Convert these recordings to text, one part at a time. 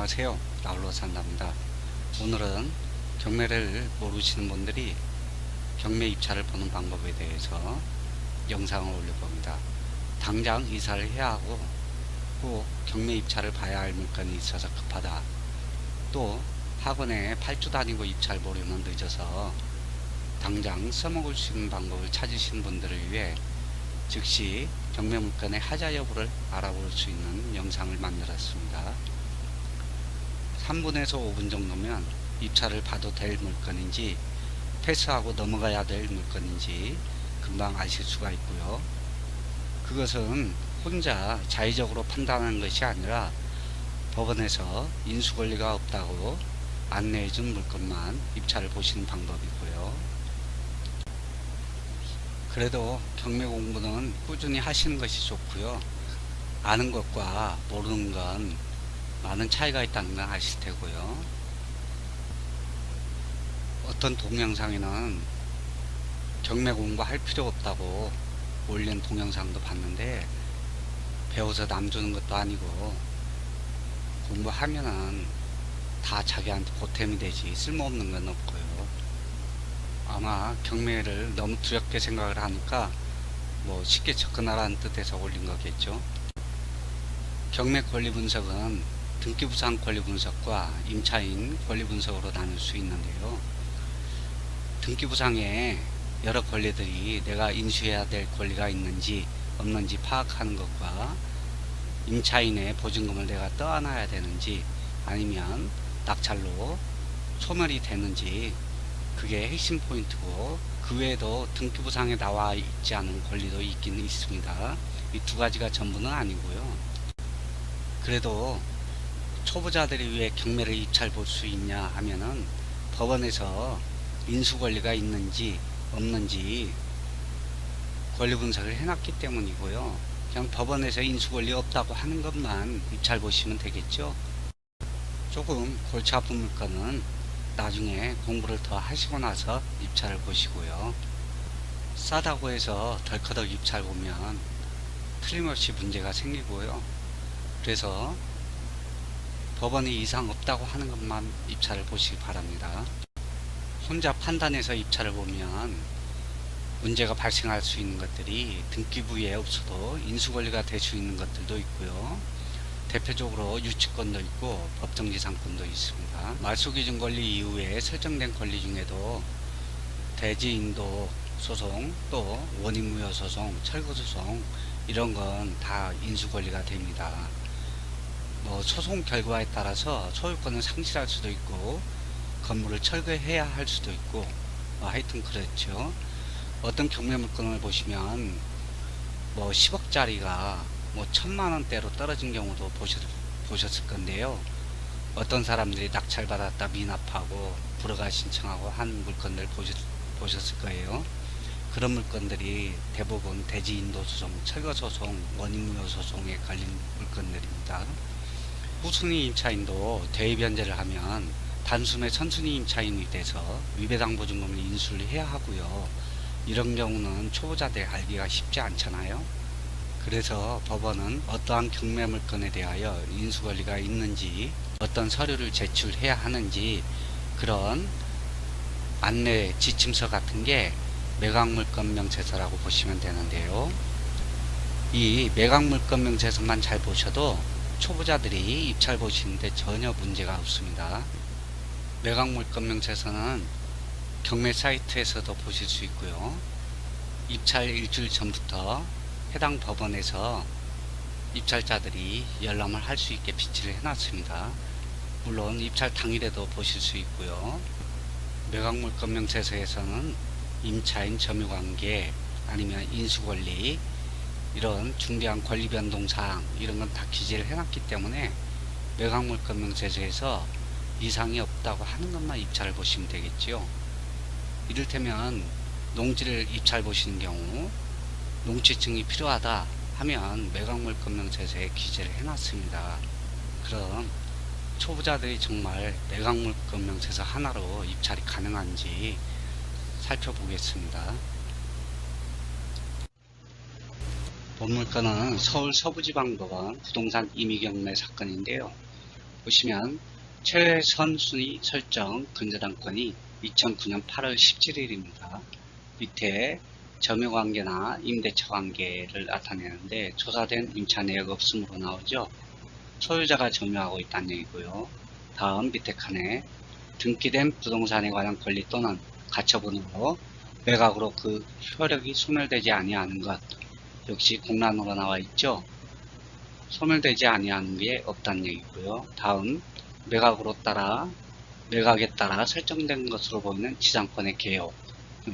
안녕하세요. 나홀로 산답니다. 오늘은 경매를 모르시는 분들이 경매 입찰을 보는 방법에 대해서 영상을 올려봅니다. 당장 이사를 해야 하고 꼭 경매 입찰을 봐야 할 물건이 있어서 급하다. 또 학원에 8주 다니고 입찰 보려면 늦어서 당장 써먹을 수 있는 방법을 찾으시는 분들을 위해 즉시 경매 물건의 하자 여부를 알아볼 수 있는 영상을 만들었습니다. 3분에서 5분 정도면 입찰을 봐도 될 물건인지 패스하고 넘어가야 될 물건인지 금방 아실 수가 있고요. 그것은 혼자 자의적으로 판단하는 것이 아니라 법원에서 인수권리가 없다고 안내해준 물건만 입찰을 보시는 방법이고요. 그래도 경매 공부는 꾸준히 하시는 것이 좋고요. 아는 것과 모르는 건 많은 차이가 있다는 건 아실 테고요. 어떤 동영상에는 경매 공부할 필요 없다고 올린 동영상도 봤는데 배워서 남 주는 것도 아니고 공부하면은 다 자기한테 보탬이 되지 쓸모없는 건 없고요. 아마 경매를 너무 두렵게 생각을 하니까 뭐 쉽게 접근하라는 뜻에서 올린 거겠죠. 경매 권리 분석은 등기부상 권리 분석과 임차인 권리 분석으로 나눌 수 있는데요. 등기부상에 여러 권리들이 내가 인수해야 될 권리가 있는지 없는지 파악하는 것과 임차인의 보증금을 내가 떠안아야 되는지 아니면 낙찰로 소멸이 되는지 그게 핵심 포인트고, 그 외에도 등기부상에 나와 있지 않은 권리도 있긴 있습니다. 이 두 가지가 전부는 아니고요. 그래도 초보자들이 왜 경매를 입찰 볼 수 있냐 하면은 법원에서 인수 권리가 있는지 없는지 권리 분석을 해놨기 때문이고요. 그냥 법원에서 인수 권리 없다고 하는 것만 입찰 보시면 되겠죠. 조금 골치 아픈 물건은 나중에 공부를 더 하시고 나서 입찰을 보시고요. 싸다고 해서 덜커덕 입찰 보면 틀림없이 문제가 생기고요. 그래서 법원이 이상 없다고 하는 것만 입찰을 보시기 바랍니다. 혼자 판단해서 입찰을 보면 문제가 발생할 수 있는 것들이 등기부에 없어도 인수권리가 될 수 있는 것들도 있고요. 대표적으로 유치권도 있고 법정지상권도 있습니다. 말소기준 권리 이후에 설정된 권리 중에도 대지인도 소송, 또 원인무효 소송, 철거 소송 이런 건 다 인수권리가 됩니다. 뭐 소송 결과에 따라서 소유권을 상실할 수도 있고 건물을 철거해야 할 수도 있고 하여튼 그렇죠. 어떤 경매 물건을 보시면 뭐 10억짜리가 뭐 1000만원대로 떨어진 경우도 보셨을 건데요. 어떤 사람들이 낙찰받았다 미납하고 불허가 신청하고 한 물건들 보셨을 거예요. 그런 물건들이 대부분 대지인도 소송, 철거 소송, 원인무효 소송에 걸린 물건들입니다. 후순위 임차인도 대위 변제를 하면 단숨에 선순위 임차인이 돼서 위배당 보증금을 인수를 해야 하고요. 이런 경우는 초보자들이 알기가 쉽지 않잖아요. 그래서 법원은 어떠한 경매 물건에 대하여 인수권리가 있는지, 어떤 서류를 제출해야 하는지 그런 안내 지침서 같은 게 매각물건명제서라고 보시면 되는데요. 이 매각물건명제서만 잘 보셔도 초보자들이 입찰 보시는데 전혀 문제가 없습니다. 매각물건명제서는 경매 사이트에서도 보실 수 있고요. 입찰 일주일 전부터 해당 법원에서 입찰자들이 열람을 할 수 있게 비치를 해놨습니다. 물론 입찰 당일에도 보실 수 있고요. 매각물건명제서에서는 임차인 점유관계 아니면 인수권리 이런 중대한 권리 변동사항 이런 건 다 기재를 해놨기 때문에 매각물건명제서에서 이상이 없다고 하는 것만 입찰을 보시면 되겠죠. 이를테면 농지를 입찰 보시는 경우 농지증이 필요하다 하면 매각물건명제서에 기재를 해놨습니다. 그럼 초보자들이 정말 매각물건명제서 하나로 입찰이 가능한지 살펴보겠습니다. 본 물건은 서울 서부지방법원 부동산 임의경매 사건인데요. 보시면 최선 순위 설정 근저당권이 2009년 8월 17일입니다. 밑에 점유관계나 임대차 관계를 나타내는데 조사된 임차 내역 없음으로 나오죠. 소유자가 점유하고 있다는 얘기고요. 다음 밑에 칸에 등기된 부동산에 관한 권리 또는 가처분으로 매각으로 그 효력이 소멸되지 아니하는 것 역시 공란으로 나와 있죠. 소멸되지 아니하는 게 없다는 얘기고요. 다음 매각에 따라 설정된 것으로 보이는 지상권의 개요.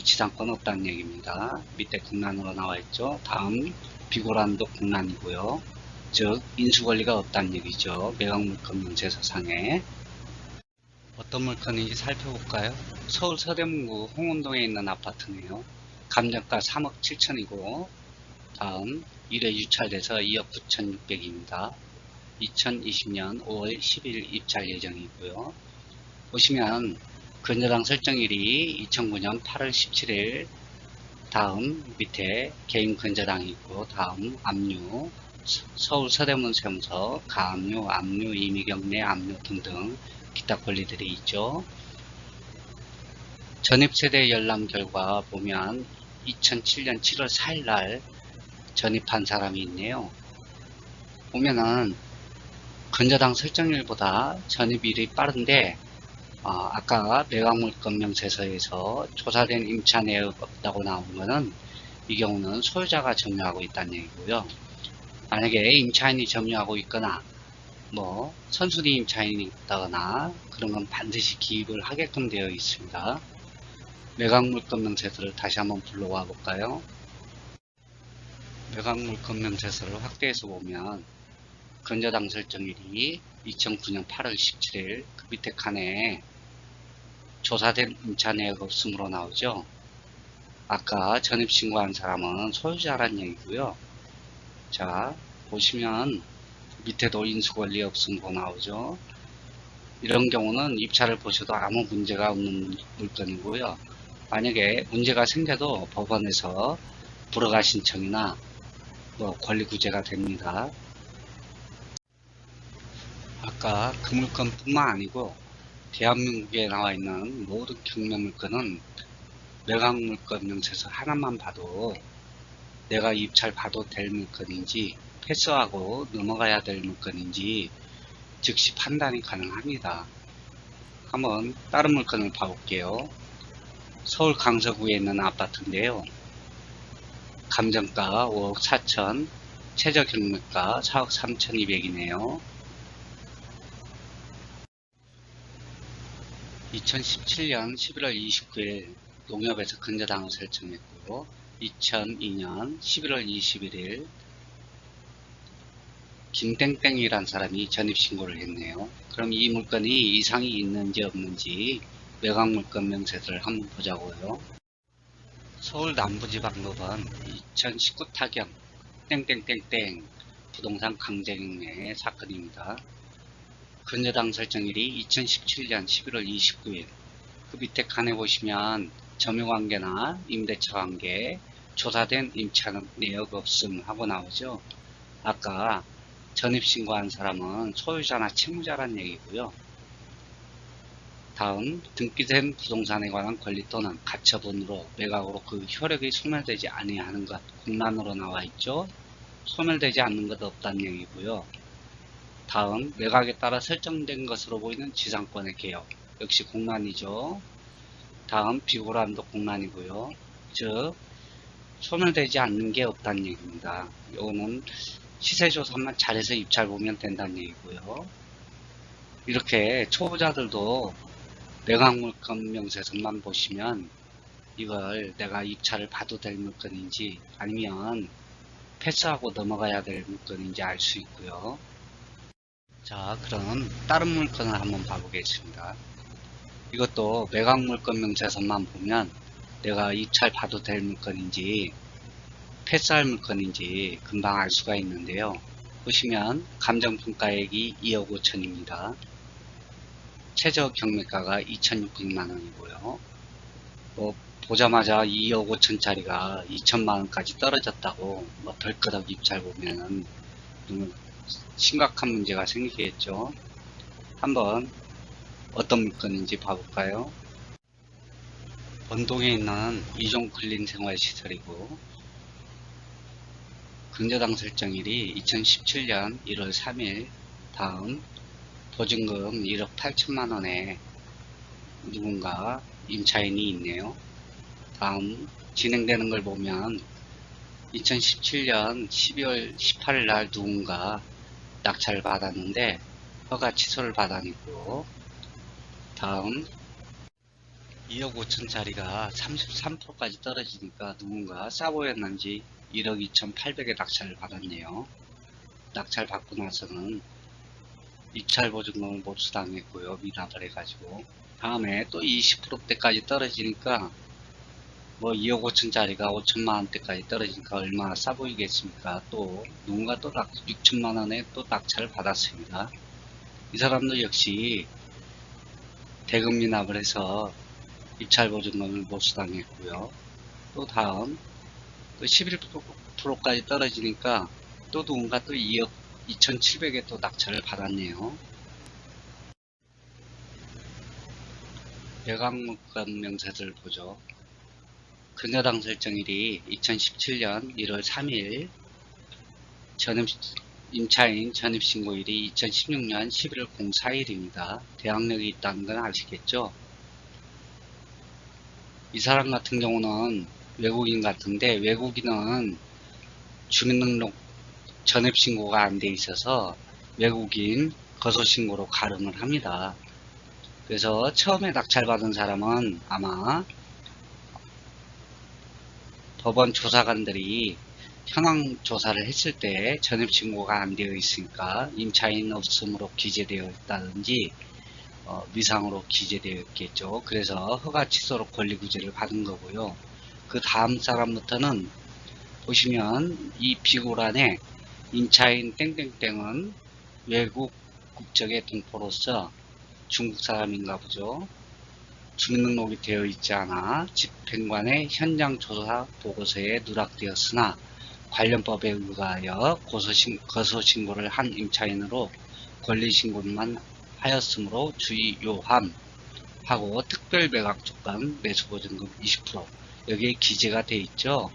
지상권 없다는 얘기입니다. 밑에 공란으로 나와 있죠. 다음 비고란도 공란이고요. 즉 인수권리가 없다는 얘기죠. 매각물권 명세서상에. 어떤 물건인지 살펴볼까요? 서울 서대문구 홍은동에 있는 아파트네요. 감정가 3억 7천이고 다음 1회 유찰돼서 2억 9,600입니다. 2020년 5월 10일 입찰 예정이고요. 보시면 근저당 설정일이 2009년 8월 17일 다음 밑에 개인 근저당이 있고 다음 압류 서울 서대문 세무서 가압류, 압류, 임의경매, 압류 등등 기타 권리들이 있죠. 전입세대 열람 결과 보면 2007년 7월 4일 날 전입한 사람이 있네요. 보면은 근저당 설정일보다 전입일이 빠른데 아까 매각물권 명세서에서 조사된 임차 내역 없다고 나온 거는 이 경우는 소유자가 점유하고 있다는 얘기고요. 만약에 임차인이 점유하고 있거나 뭐 선순위 임차인이 있다거나 그런 건 반드시 기입을 하게끔 되어 있습니다. 매각물권 명세서를 다시 한번 불러와 볼까요? 매각물권 명세서를 확대해서 보면 근저당 설정일이 2009년 8월 17일 그 밑에 칸에 조사된 임차 내역 없음으로 나오죠. 아까 전입신고한 사람은 소유자란 얘기고요. 자 보시면 밑에도 인수권리 없음으로 나오죠. 이런 경우는 입찰을 보셔도 아무 문제가 없는 물건이고요. 만약에 문제가 생겨도 법원에서 불허가 신청이나 뭐 권리구제가 됩니다. 아까 그 물건뿐만 아니고 대한민국에 나와 있는 모든 경매물건은 매각물건 명세서 하나만 봐도 내가 입찰 봐도 될 물건인지 패스하고 넘어가야 될 물건인지 즉시 판단이 가능합니다. 한번 다른 물건을 봐볼게요. 서울 강서구에 있는 아파트인데요. 감정가 5억 4천, 최저 경매가 4억 3,200이네요. 2017년 11월 29일 농협에서 근저당을 설정했고 2002년 11월 21일 김땡땡이란 사람이 전입신고를 했네요. 그럼 이 물건이 이상이 있는지 없는지 매각물건 명세서를 한번 보자고요. 서울 남부지방법원 2019 타경 땡땡땡땡 부동산 강제경매 사건입니다. 근저당 설정일이 2017년 11월 29일 그 밑에 칸에 보시면 점유관계나 임대차 관계 조사된 임차 내역 없음 하고 나오죠. 아까 전입신고한 사람은 소유자나 채무자란 얘기고요. 다음 등기된 부동산에 관한 권리 또는 가처분으로 매각으로 그 효력이 소멸되지 아니하는 것 공란으로 나와 있죠. 소멸되지 않는 것 없다는 얘기고요. 다음 매각에 따라 설정된 것으로 보이는 지상권의 개요. 역시 공란이죠. 다음 비고란도 공란이고요. 즉 소멸되지 않는 게 없다는 얘기입니다. 이거는 시세조사만 잘해서 입찰 보면 된다는 얘기고요. 이렇게 초보자들도 매각물건 명세서만 보시면 이걸 내가 입찰을 봐도 될 물건인지 아니면 패스하고 넘어가야 될 물건인지 알 수 있고요. 자, 그럼 다른 물건을 한번 봐보겠습니다. 이것도 매각물건 명세서만 보면 내가 입찰 봐도 될 물건인지 패스할 물건인지 금방 알 수가 있는데요. 보시면 감정평가액이 2억 5천입니다. 최저 경매가가 2,600만원이고요. 뭐 보자마자 2억 5천짜리가 2천만원까지 떨어졌다고 뭐 덜끄덕 입찰 보면은 심각한 문제가 생기겠죠. 한번 어떤 물건인지 봐볼까요? 원동에 있는 이종 근린 생활시설이고, 근저당 설정일이 2017년 1월 3일. 다음 보증금 1억 8천만원에 누군가 임차인이 있네요. 다음 진행되는 걸 보면 2017년 12월 18일 날 누군가 낙찰을 받았는데 허가 취소를 받아냈고, 다음 2억 5천짜리가 33%까지 떨어지니까 누군가 싸보였는지 1억 2,800에 낙찰을 받았네요. 낙찰 받고 나서는 입찰 보증금을 몰수당했고요. 미납을 해가지고. 다음에 또 20%대까지 떨어지니까 뭐 2억 5천짜리가 5천만원대까지 떨어지니까 얼마나 싸 보이겠습니까? 또 누군가 또 6천만원에 또 낙찰을 받았습니다. 이 사람도 역시 대금 미납을 해서 입찰 보증금을 몰수당했고요. 또 다음 또 11%까지 떨어지니까 또 누군가 또 2억 2,700에 또 낙찰을 받았네요. 매각물건 명세서를 보죠. 근저당 설정일이 2017년 1월 3일, 임차인 전입신고일이 2016년 11월 04일입니다. 대항력이 있다는 건 아시겠죠? 이 사람 같은 경우는 외국인 같은데, 외국인은 주민등록 전입신고가 안 돼 있어서 외국인 거소신고로 가름을 합니다. 그래서 처음에 낙찰받은 사람은 아마 법원 조사관들이 현황 조사를 했을 때 전입신고가 안 되어 있으니까 임차인 없음으로 기재되어 있다든지 미상으로 기재되어 있겠죠. 그래서 허가 취소로 권리구제를 받은 거고요. 그 다음 사람부터는 보시면 이 비고란에 임차인 땡땡땡은 외국 국적의 동포로서 중국 사람인가 보죠. 주민등록이 되어 있지 않아 집행관의 현장 조사 보고서에 누락되었으나 관련법에 의하여 거소신고를 한 임차인으로 권리신고만 하였으므로 주의요함 하고 특별매각조건 매수보증금 20% 여기에 기재가 되어 있죠.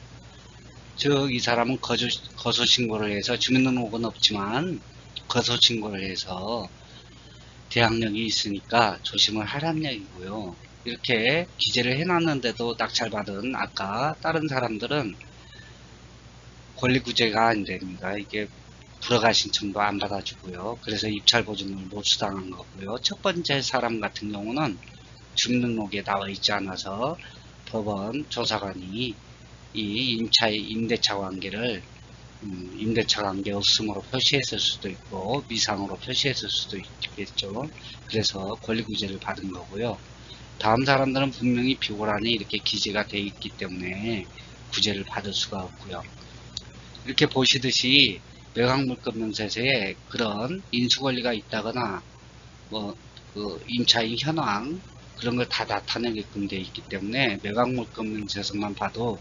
즉 이 사람은 거소신고를 해서 주민등록은 없지만 거소신고를 해서 대항력이 있으니까 조심을 하란 얘기고요. 이렇게 기재를 해놨는데도 낙찰받은 아까 다른 사람들은 권리구제가 안 됩니다. 이게 불허가 신청도 안 받아주고요. 그래서 입찰보증금을 몰수당한 거고요. 첫 번째 사람 같은 경우는 주민등록에 나와 있지 않아서 법원 조사관이 이 임대차 관계를 임대차 관계 없음으로 표시했을 수도 있고 미상으로 표시했을 수도 있겠죠. 그래서 권리구제를 받은 거고요. 다음 사람들은 분명히 비고란에 이렇게 기재가 되어 있기 때문에 구제를 받을 수가 없고요. 이렇게 보시듯이 매각물건 명세서에 그런 인수권리가 있다거나 그 임차인 현황 그런 걸 다 나타내게끔 되어 있기 때문에 매각물건 명세서만 봐도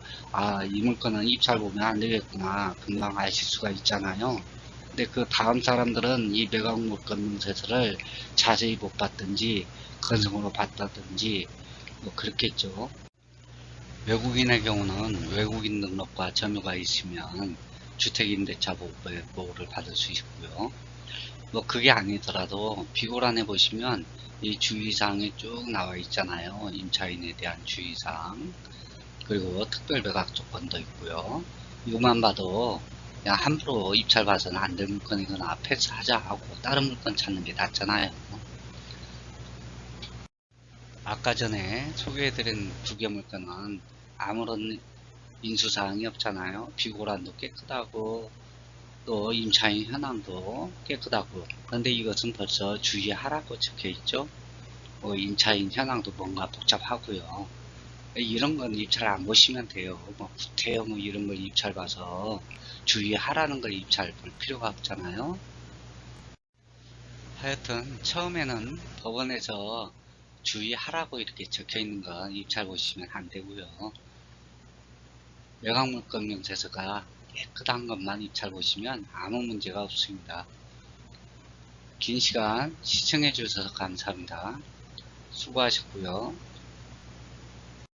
이 물건은 입찰 보면 안 되겠구나 금방 아실 수가 있잖아요. 근데 그 다음 사람들은 이 매각물건 명세서를 자세히 못 봤든지 건성으로 봤다든지 뭐 그렇겠죠. 외국인의 경우는 외국인 등록과 점유가 있으면 주택임대차 보호를 받을 수 있고요. 뭐 그게 아니더라도 비고란에 보시면 이 주의사항이 쭉 나와 있잖아요. 임차인에 대한 주의사항 그리고 특별매각 조건도 있고요. 이것만 봐도 그냥 함부로 입찰 봐서는 안 될 물건이거나 패스하자 하고 다른 물건 찾는 게 낫잖아요. 아까 전에 소개해드린 두 개 물건은 아무런 인수사항이 없잖아요. 비고란도 깨끗하고 또 임차인 현황도 깨끗하고 그런데 이것은 벌써 주의하라고 적혀 있죠. 임차인 현황도 뭔가 복잡하고요. 이런 건 입찰 안 보시면 돼요. 구태여 이런 걸 입찰 봐서 주의하라는 걸 입찰 볼 필요가 없잖아요. 하여튼 처음에는 법원에서 주의하라고 이렇게 적혀 있는 건 입찰 보시면 안 되고요. 매각물건 명세서가 깨끗한 것만 입찰 보시면 아무 문제가 없습니다. 긴 시간 시청해 주셔서 감사합니다. 수고하셨고요.